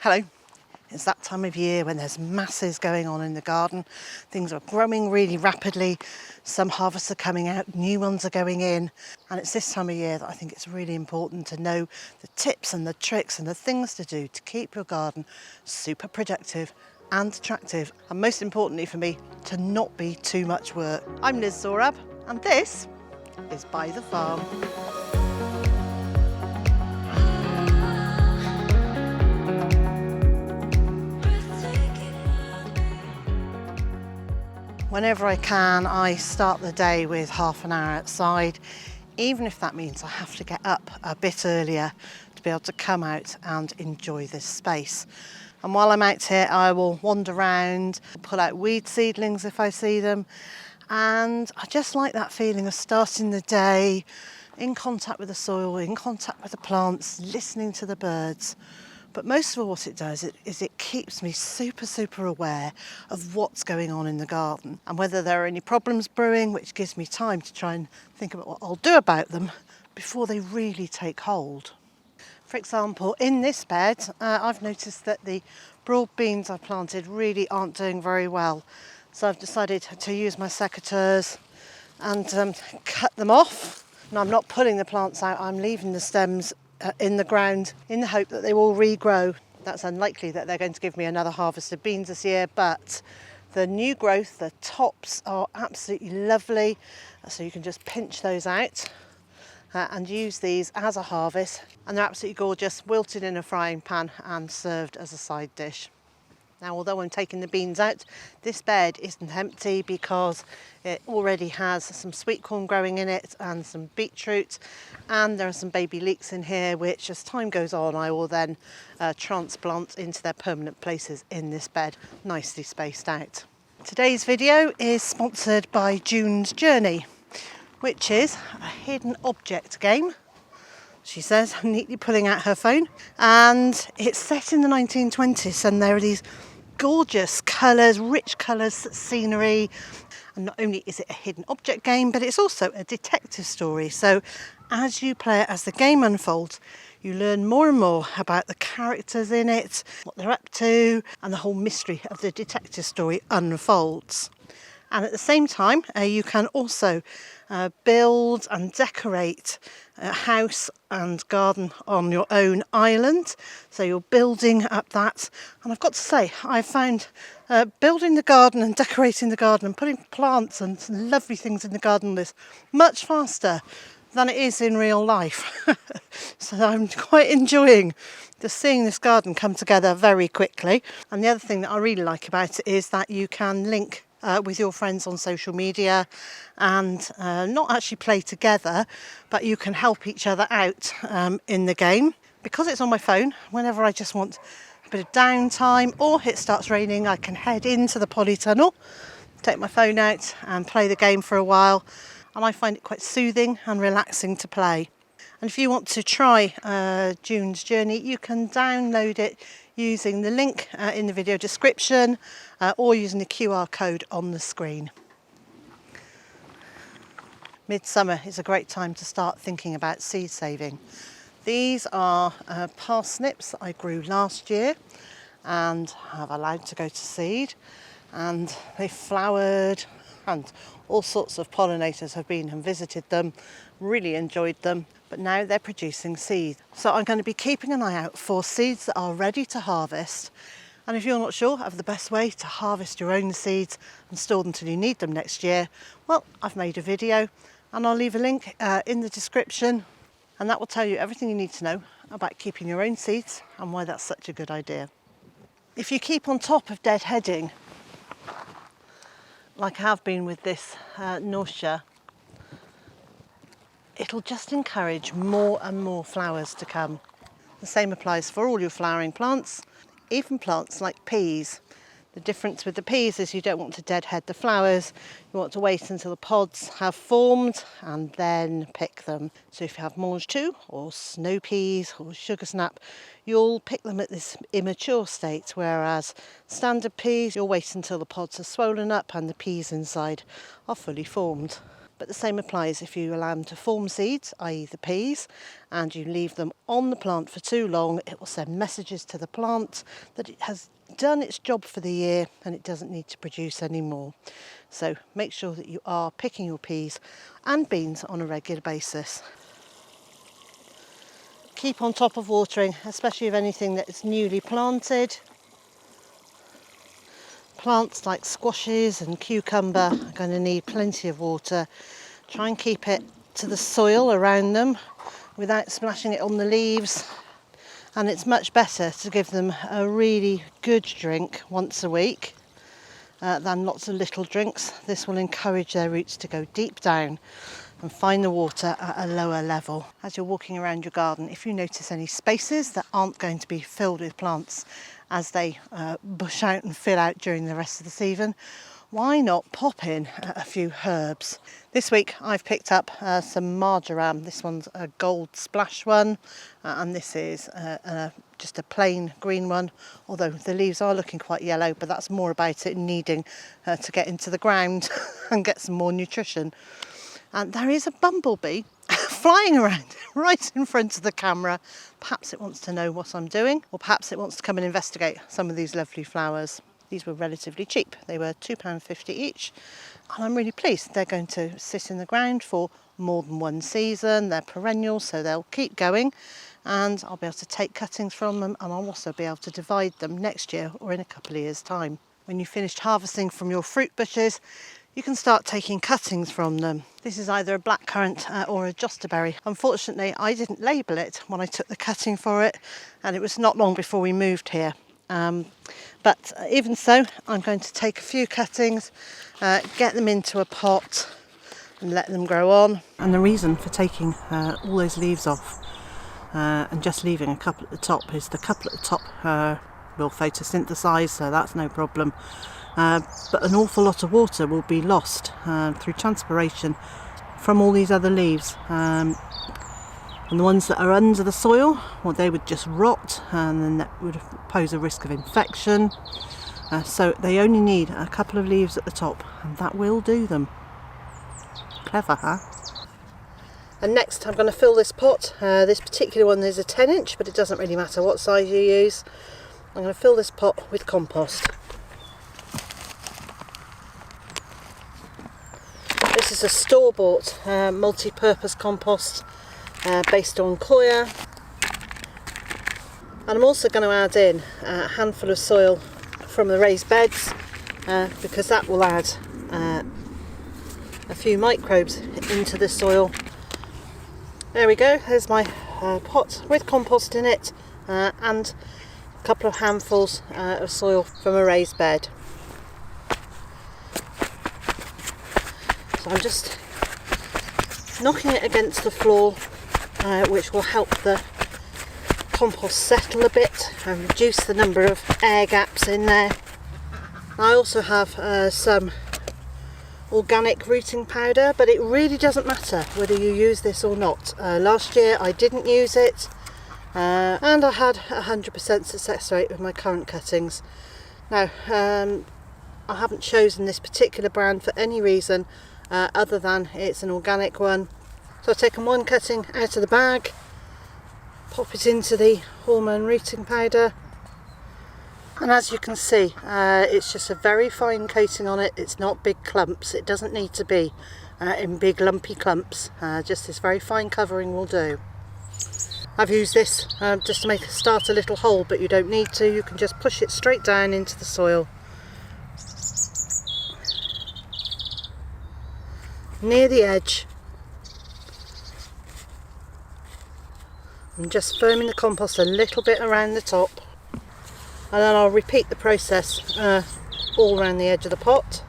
Hello. It's that time of year when there's masses going on in the garden. Things are growing really rapidly. Some harvests are coming out, new ones are going in. And it's this time of year that I think it's really important to know the tips and the tricks and the things to do to keep your garden super productive and attractive. And most importantly for me, to not be too much work. I'm Zorab, and this is Byther Farm. Whenever I can, I start the day with half an hour outside, even if that means I have to get up a bit earlier to be able to come out and enjoy this space. And while I'm out here, I will wander around, pull out weed seedlings if I see them, and I just like that feeling of starting the day in contact with the soil, in contact with the plants, listening to the birds. But most of all what it does is it keeps me super aware of what's going on in the garden and whether there are any problems brewing, which gives me time to try and think about what I'll do about them before they really take hold. For example, in this bed, I've noticed that the broad beans I've planted really aren't doing very well. So I've decided to use my secateurs and cut them off. And I'm not pulling the plants out, I'm leaving the stems in the ground in the hope that they will regrow. That's unlikely that they're going to give me another harvest of beans this year, but the new growth, the tops are absolutely lovely. So you can just pinch those out and use these as a harvest. And they're absolutely gorgeous, wilted in a frying pan and served as a side dish. Now, although I'm taking the beans out, this bed isn't empty because it already has some sweet corn growing in it and some beetroot, and there are some baby leeks in here which, as time goes on, I will then transplant into their permanent places in this bed, nicely spaced out. Today's video is sponsored by June's Journey, which is a hidden object game, she says, neatly pulling out her phone. And it's set in the 1920s, and there are these gorgeous colours, rich colours, scenery. And not only is it a hidden object game, but it's also a detective story. So as you play it, as the game unfolds, you learn more and more about the characters in it, what they're up to, and the whole mystery of the detective story unfolds. And at the same time, you can also build and decorate a house and garden on your own island. So you're building up that. And I've got to say, I found building the garden and decorating the garden and putting plants and lovely things in the garden list much faster than it is in real life. So I'm quite enjoying just seeing this garden come together very quickly. And the other thing that I really like about it is that you can link with your friends on social media and not actually play together, but you can help each other out in the game. Because it's on my phone, whenever I just want a bit of downtime or it starts raining, I can head into the polytunnel, take my phone out and play the game for a while, and I find it quite soothing and relaxing to play. And if you want to try June's Journey, you can download it using the link in the video description or using the QR code on the screen. Midsummer is a great time to start thinking about seed saving. These are parsnips that I grew last year and have allowed to go to seed, and they flowered and all sorts of pollinators have been and visited them, really enjoyed them, but now they're producing seed. So I'm going to be keeping an eye out for seeds that are ready to harvest. And if you're not sure of the best way to harvest your own seeds and store them till you need them next year, well, I've made a video and I'll leave a link in the description, and that will tell you everything you need to know about keeping your own seeds and why that's such a good idea. If you keep on top of deadheading, like I have been with this Monmouthshire, it'll just encourage more and more flowers to come. The same applies for all your flowering plants, even plants like peas. The difference with the peas is you don't want to deadhead the flowers, you want to wait until the pods have formed and then pick them. So if you have mange tout or snow peas or sugar snap, you'll pick them at this immature state, whereas standard peas, you'll wait until the pods are swollen up and the peas inside are fully formed. But the same applies if you allow them to form seeds, i.e. the peas, and you leave them on the plant for too long, it will send messages to the plant that it has done its job for the year and it doesn't need to produce any more. So make sure that you are picking your peas and beans on a regular basis. Keep on top of watering, especially of anything that is newly planted. Plants like squashes and cucumber are going to need plenty of water. Try and keep it to the soil around them without splashing it on the leaves. And it's much better to give them a really good drink once a week than lots of little drinks. This will encourage their roots to go deep down and find the water at a lower level. As you're walking around your garden, if you notice any spaces that aren't going to be filled with plants as they bush out and fill out during the rest of the season, why not pop in a few herbs? This week I've picked up some marjoram. This one's a gold splash one, and this is just a plain green one, although the leaves are looking quite yellow, but that's more about it needing to get into the ground and get some more nutrition. And there is a bumblebee flying around right in front of the camera. Perhaps it wants to know what I'm doing, or perhaps it wants to come and investigate some of these lovely flowers. These were relatively cheap. They were £2.50 each, and I'm really pleased. They're going to sit in the ground for more than one season. They're perennial, so they'll keep going, and I'll be able to take cuttings from them, and I'll also be able to divide them next year or in a couple of years' time. When you've finished harvesting from your fruit bushes, you can start taking cuttings from them. This is either a blackcurrant or a jostaberry. Unfortunately, I didn't label it when I took the cutting for it, and it was not long before we moved here. But even so, I'm going to take a few cuttings, get them into a pot and let them grow on. And the reason for taking all those leaves off and just leaving a couple at the top is the couple at the top will photosynthesize, so that's no problem. But an awful lot of water will be lost through transpiration from all these other leaves. And the ones that are under the soil, well, they would just rot, and then that would pose a risk of infection. So they only need a couple of leaves at the top, and that will do them. Clever, huh? And next I'm going to fill this pot. This particular one is a 10-inch, but it doesn't really matter what size you use. I'm going to fill this pot with compost. This is a store-bought multi-purpose compost based on coir, and I'm also going to add in a handful of soil from the raised beds because that will add a few microbes into the soil. There we go, there's my pot with compost in it and a couple of handfuls of soil from a raised bed. So I'm just knocking it against the floor, which will help the compost settle a bit and reduce the number of air gaps in there. I also have some organic rooting powder, but it really doesn't matter whether you use this or not. Last year I didn't use it, and I had 100% success rate with my current cuttings. Now, I haven't chosen this particular brand for any reason other than it's an organic one. So I've taken one cutting out of the bag, pop it into the hormone rooting powder, and as you can see, it's just a very fine coating on it. It's not big clumps, it doesn't need to be in big lumpy clumps, just this very fine covering will do. I've used this just to start a little hole, but you don't need to, you can just push it straight down into the soil. Near the edge. I'm just firming the compost a little bit around the top, and then I'll repeat the process all around the edge of the pot.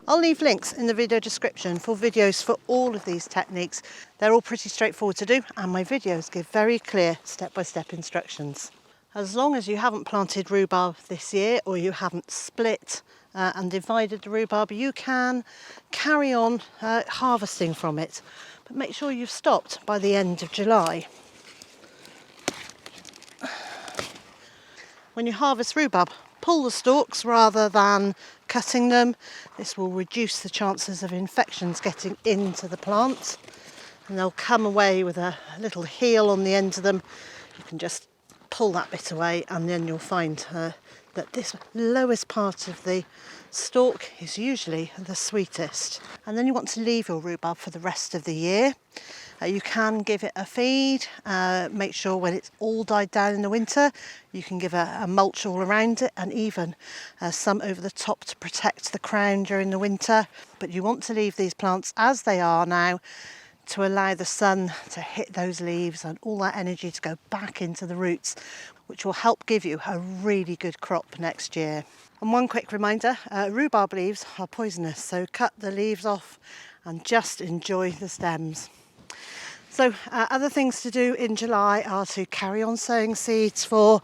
I'll leave links in the video description for videos for all of these techniques. They're all pretty straightforward to do, and my videos give very clear step-by-step instructions. As long as you haven't planted rhubarb this year, or you haven't split and divided the rhubarb, you can carry on harvesting from it, but make sure you've stopped by the end of July. When you harvest rhubarb, pull the stalks rather than cutting them. This will reduce the chances of infections getting into the plant, and they'll come away with a little heel on the end of them. You can just pull that bit away, and then you'll find that this lowest part of the stalk is usually the sweetest. And then you want to leave your rhubarb for the rest of the year. You can give it a feed. Make sure when it's all died down in the winter, you can give a mulch all around it, and even some over the top to protect the crown during the winter. But you want to leave these plants as they are now, to allow the sun to hit those leaves and all that energy to go back into the roots, which will help give you a really good crop next year. And one quick reminder, rhubarb leaves are poisonous, so cut the leaves off and just enjoy the stems. So other things to do in July are to carry on sowing seeds for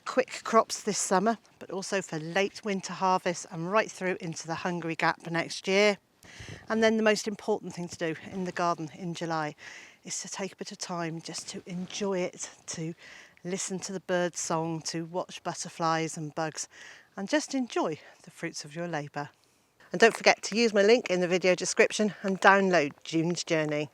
quick crops this summer, but also for late winter harvest and right through into the hungry gap next year. And then the most important thing to do in the garden in July is to take a bit of time just to enjoy it, to listen to the birds' song, to watch butterflies and bugs, and just enjoy the fruits of your labour. And don't forget to use my link in the video description and download June's Journey.